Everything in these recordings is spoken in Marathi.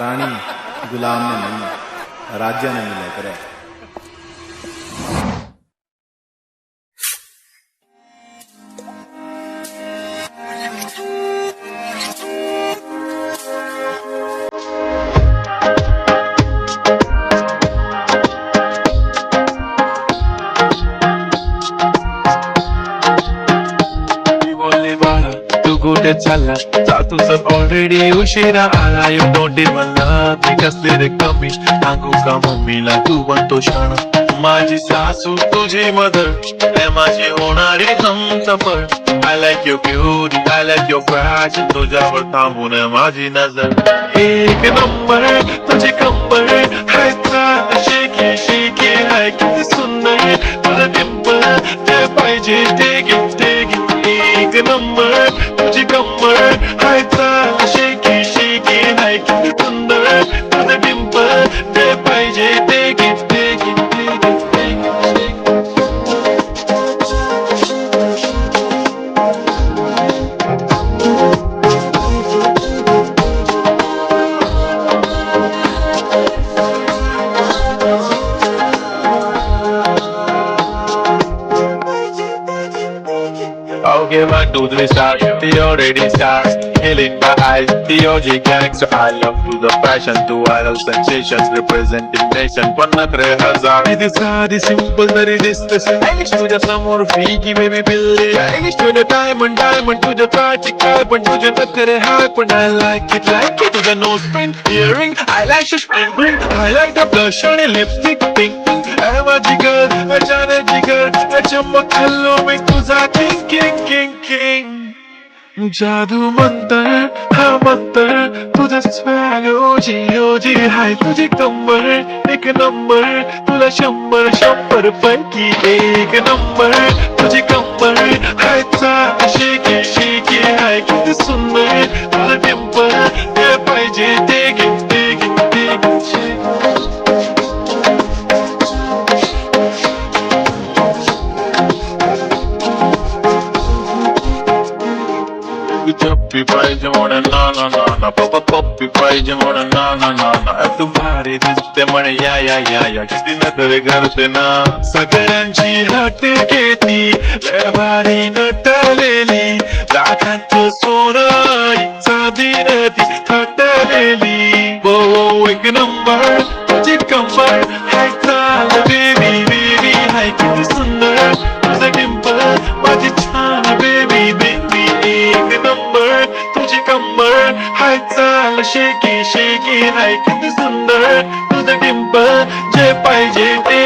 राणी गुलाम ने नहीं, राज्य ने मिले करे। कुठे चालला जातो सर ऑलरेडी उशिरा आला. यू डोंट इवन लव्ह मी कसले रे कमी सांगू का मम्मीला तू बनतो शाणा. माझी सासू तुझी मदर माझी होणारी Humsafar. I like your beauty I like your fashion तुझ्यावर थांबून माझी नजर एक नंबर तुझी कंबर हाय चाल शेकी शेकी हाय किती सुंदर तुझं डिंपल ते पाहिजे ते एक नंबर तुझी कंबर हाय चाल शेकी शेकी हाय किती सुंदर तुझं डिंपल ते पाहिजे ते I'll give my 2, 3 stars, the already stars. Healing my eyes, the OG gangster. I love to the fashion, to idol sensations, representing nation. पण नखरे हजार किती साधी simple तरी दिसते stylish तुझ्या समोर फिकी baby बिल्ली. Stylish तुझ्या diamond तुझ्या काठी काय पण तुझे नखरे हाय पण I like it तुझा nose print, earring, eyelashes, bling. I like the blush आणि lipstick pink. माझी girl, अचानक जिगर चमक हल्लो मी तुझा king. जादू मंतर हा मंतर तुझा स्वॅग ओजी हाय तुझी कंबर एक नंबर तुला 100 पैकी एक नंबर तुझी कंबर हाय चाल शेकी शेकी हाय किती सुंदर तुझं डिंपल ते पाहिजे ते Puppy पाहिजे म्हणून ना पप्पी पाहिजे म्हणून ना तू भारी दिसते म्हणे या किती नखरे करते ना. सगळ्यांची हट घेती लय भारी नटलेली लाखांचं सोनं चांदी ती थटलेली. बो एक नंबर तुझी कंबर हाय चाल बेबी हाय किती सुंदर तुझं डिंपल माझी छान बेबी एक नंबर तुझी कंबर हाय चाल शेकी शेकी हाय किती सुंदर तुझं डिंपल जे पाहिजे ते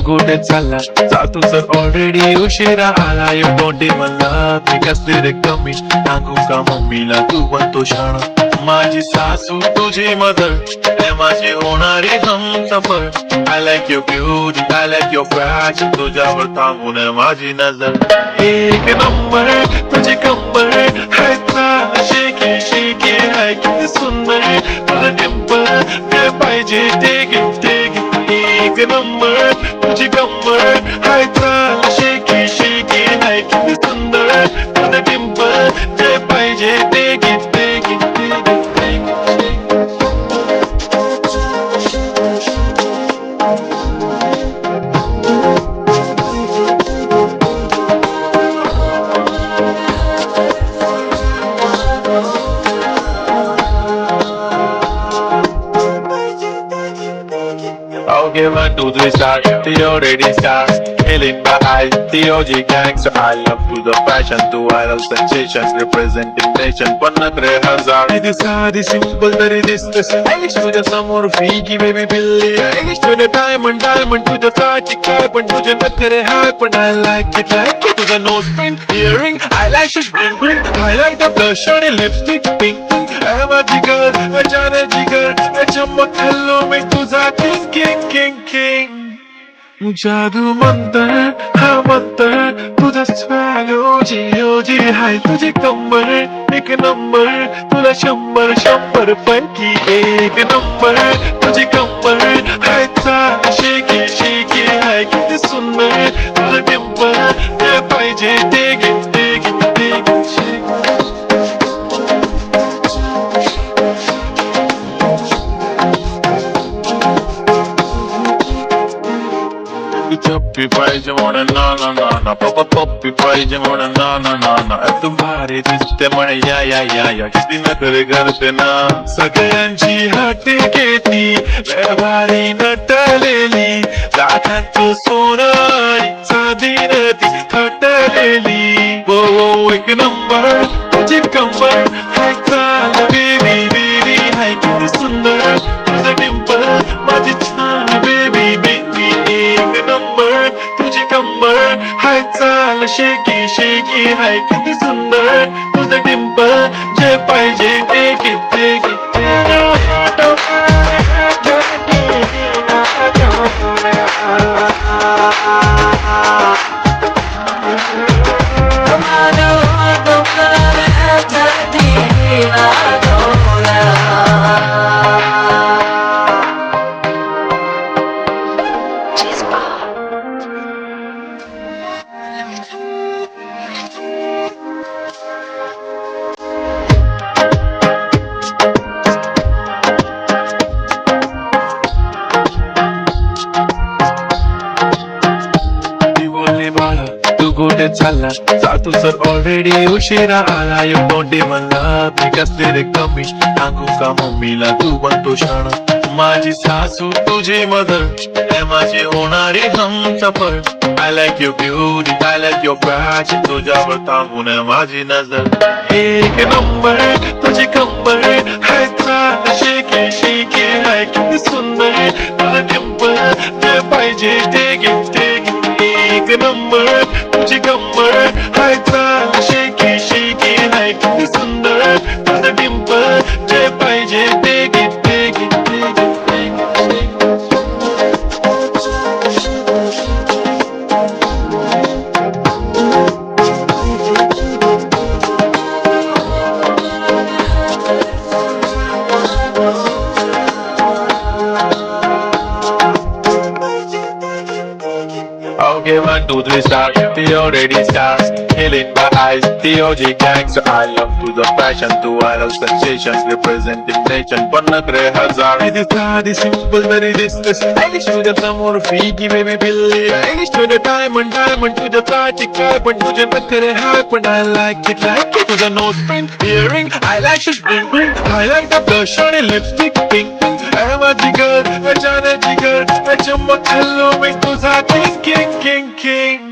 कुठे चालला जातो सर ऑलरेडी उशिरा आला. यू डोंट इवन लव्ह मी कसले रे कमी सांगू का मम्मीला तू बनतो शाणा. माझी सासू तुझी मदर माझी होणारी Humsafar. I like your beauty I like your fashion तुझ्यावर थांबून माझी नजर एक नंबर तुझी कंबर हाय चाल शेकी शेकी हाय किती सुंदर तुझं डिंपल ते पाहिजे ते एक नंबर तुझी कंबर हाय चाल शेकी शेकी हाय किती सुंदर तुझं डिंपल ते पाहिजे ते I'll give my 2, 3 stars, the already stars. healing my eyes. The OG gang, so I love to the fashion, to idle sensations, representing nation. पण नखरे हजार. ही साधी simple तरी दिसते stylish. तुझ्या समोर फिकी baby बिल्ली. तुझे diamond तुझ्यासाठी काय पण तुझे नखरे हाय पण I like it. तुझा nose print, earring, eyelashes bling bling, highlighter, blush आणि lipstick pink. ऐ माझी girl, जाने जिगर, चमक hello मी तुझा king. जादू मंतर, हा मंतर, तुझा swag OG हाय तुझी कंबर, एक नंबर, तुला शंभर पैकी एक नंबर, तुझी कंबर, हाय चाल shaky हाय किती सुंदर, तुझं डिंपल, ते पाहिजे ते घे shake. Choppi paise mone na Poppi paise mone na तू भारी दिसते म्हणे या किती नखरे करते ना सगळ्यांची हात घेती भारी नटलेली लाखांच सोनं साधी नदी खटलेली वो एक नंबर तुझी कंबर हाय चाल बेबी हाय किती सुंदर तुझं डिंपल माझी छान बेबी एक नंबर तुझी कंबर हाय चाल शेकी हाय किती सुंदर तुझं डिंपल जे पाहिजे ते घे तू कुठे चालला जातो सर ऑलरेडी उशिरा आला you don't even love me कसले रे कमी सांगू का मम्मीला तू बनतो शाण माझी सासू तुझी मदर माझी होणारी Humsafar I like your beauty, I like your passion तुझ्यावर थांबून माझी नजर एक नंबर तुझी कंबर हाय चाल शेकी हाय किती सुंदर तुझं डिंपल जे पाहिजे ते घे एक नंबर तुझी कंबर हाय चाल शेकी हाय किती सुंदर तुझं डिंपल जे पाहिजे ते घे Okay, 1, 2, 3, start. The already starts. Healing my eyes. The OG gang, so I love to the fashion, to idle sensations, representing nation. पण नखरे हजार. ही साधी simple तरी दिसते stylish. तुझ्या समोर फिकी baby बिल्ली. तुझे diamond तुझ्यासाठी काय पण तुझे नखरे हाय पण I like it. तुझा nose print, earring, eyelashes bling bling, highlighter, blush आणि lipstick pink. ऐ माझी girl, जाने जिगर, चमक hello मी तुझा king.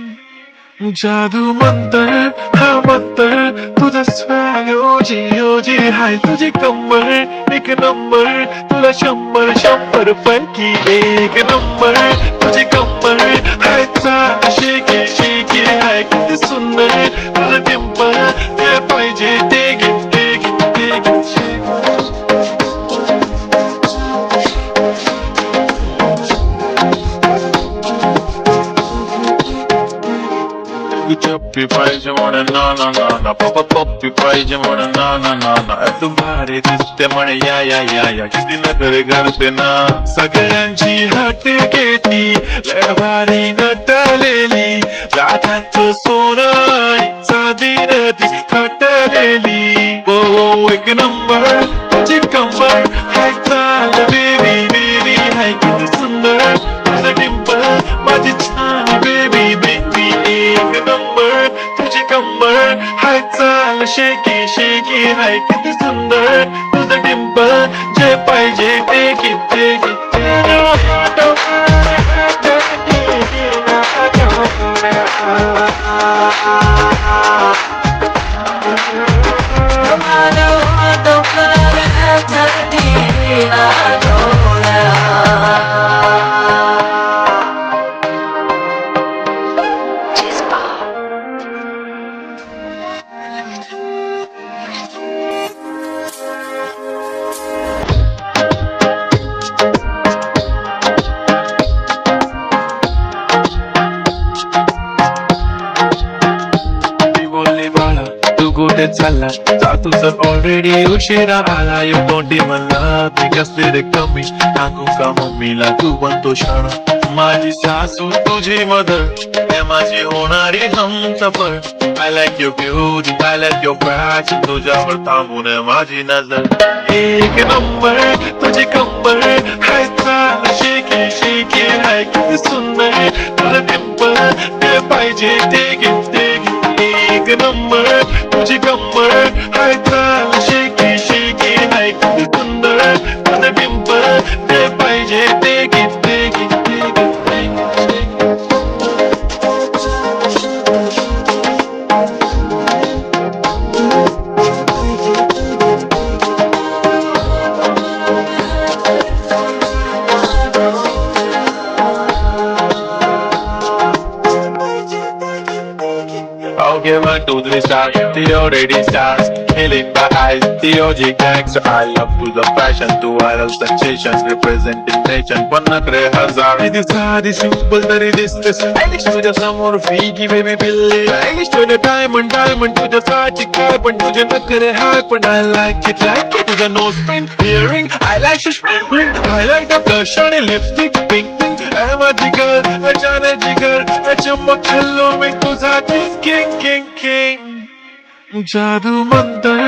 जादू मंतर, हा मंतर, तुझा swag OG हाय तुझी कंबर, एक नंबर, तुला शंभर पैकी एक नंबर, तुझी कंबर, हाय चाल शेकी हाय किती सुंदर, तुझं डिंपल, ते पाहिजे ते घे Choppi paise mone na Poppi paise mone na तू भारी दिसते म्हणे या किती नखरे करते ना सगळ्यांची हात घेती भारी नटलेली लाखांच सोनं साधी नदी खटलेली वो एक नंबर तुझी कंबर हाय चाल बेबी हाय किती सुंदर तुझं डिंपल माझी छान बेबी एक नंबर तुझी कंबर हाय चाल शेकी हाय किती सुंदर तुझं डिंपल जे पाहिजे ते घे ती बोलली बाळा तू कुठे चालला जातो तर ऑलरेडी उशिरा आला. यू डोंट इवन लव्ह मी कसले रे कमी सांगू का मम्मीला तू बनतो शाणा. माझी सासू तुझी मदर हे माझी होणारी Humsafar. I like your beauty, I like your fashion. तुझ्यावर थांबून माझी नजर एक नंबर तुझी कंबर हाय चाल शेकी शेकी हाय किती सुंदर तुला डिंपल ते पाहिजे ते घे ते घे. एक नंबर तुझी कंबर हाय चाल शेकी शेकी हाय किती सुंदर तुला डिंपल ते पाहिजे ते घे ते घे ते घे. I'll give her to the stars, the already stars, killing my eyes, the OG gang. So I love to the fashion, to viral sensations, representing nation. पण नखरे हजार किती साधी सिंपल तरी दिसते स्टायलिश तुझ्या समोर फिगी बेबी बिल्ली. स्टायलिश तुझे डायमंड डायमंड तुझ्यासाठी काय पण तुझे नखरे हाय पण I like it like it. तुझा nose pin earring I like your spring I like the blush आणि लिपस्टिक पिंक पिंक. ऐ माझी गर्ल अचानक जिगर चमक हल्लो मी तुझा किंग किंग किंग. जादू मंतर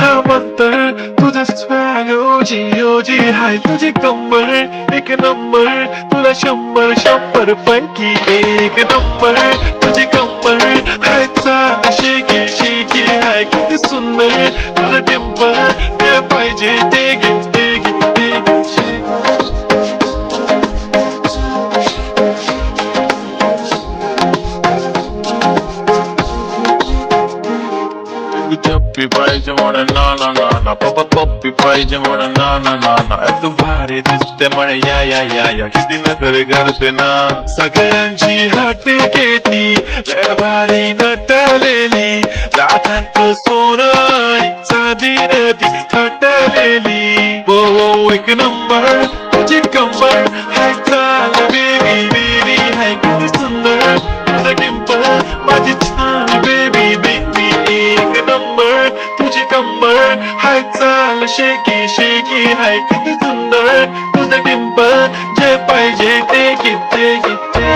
हा मंतर तुझा स्वॅग ओजी ओजी हाय तुझी कंबर एक नंबर तुला शंभर शंभर पंकी. एक नंबर तुझी कंबर हाय चाल शेकी शेकी हाय किती सुंदर तुला डिंपल ते पाहिजे ते घे ते घे ते घे. चप्पी पाहिजे म्हणे ना ना ना ना पप्पा पप्पी पाहिजे म्हणे ना ना ना ना. तू भारी दिसते म्हणे या या या या किती नखरे करते ना. सगळ्यांची हाते घेती लय भारी नटलेली लाखांत सोनं चांदी नदी थटलेली. हो एक नंबर तुझी कंबर हाय चाल बेबी बेबी हाय किती सुंदर तुझं डिंपल माझी छान बेबी बेबी. एक नंबर तुझी कंबर हाय चाल शेकी शेकी हाय किती सुंदर तुझं डिंपल जे पाहिजे ते घे ते घे ते.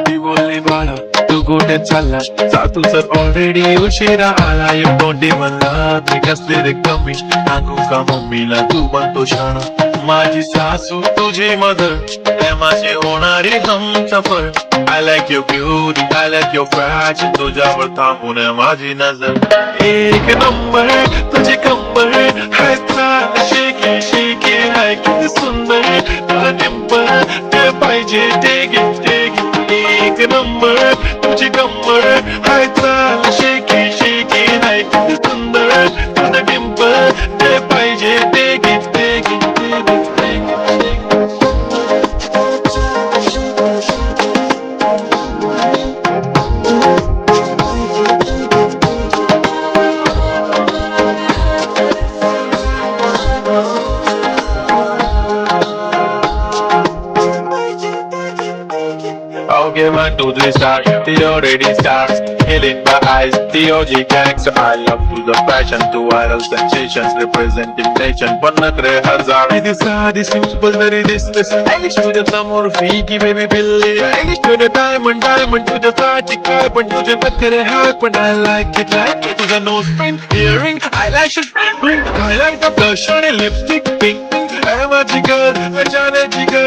ती बोलली बाळा तू कुठे चालला जातो तर ऑलरेडी उशिरा आला. यू डोंट इवन लव्ह मी कसले रे कमी सांगू का मम्मीला तू बनतो शाणा. माझी सासू तुझी मदर हे माझी होणारी Humsafar. I like your beauty, I like your fashion. तुझ्यावर थांबून माझी नजर एक नंबर तुझी कंबर हाय चाल शेकी शेकी हाय किती सुंदर तुला डिंपल ते पाहिजे ते घे ते घे. एक नंबर तुझी कंबर हाय चाल शेकी शेकी हाय किती सुंदर तुझं डिंपल ते पाहिजे ते घे ते घे ते घे ते घे. Okay, 1, 2, 3, start. The already starts. Killing my eyes. The OG gang. So I love to the fashion, to viral sensations, representing nation. Panakre hazar. It is साधी simple, very dismiss. Stylish to the समोर फीकी baby बिल्ली. Stylish to the diamond to the साठी काय पण तुझे नखरे हात पण I like it. तुझा nose print, earring, eyelashes, ring, highlight, blush आणि lipstick, pink. I'm a jigger, I जाने जिगर.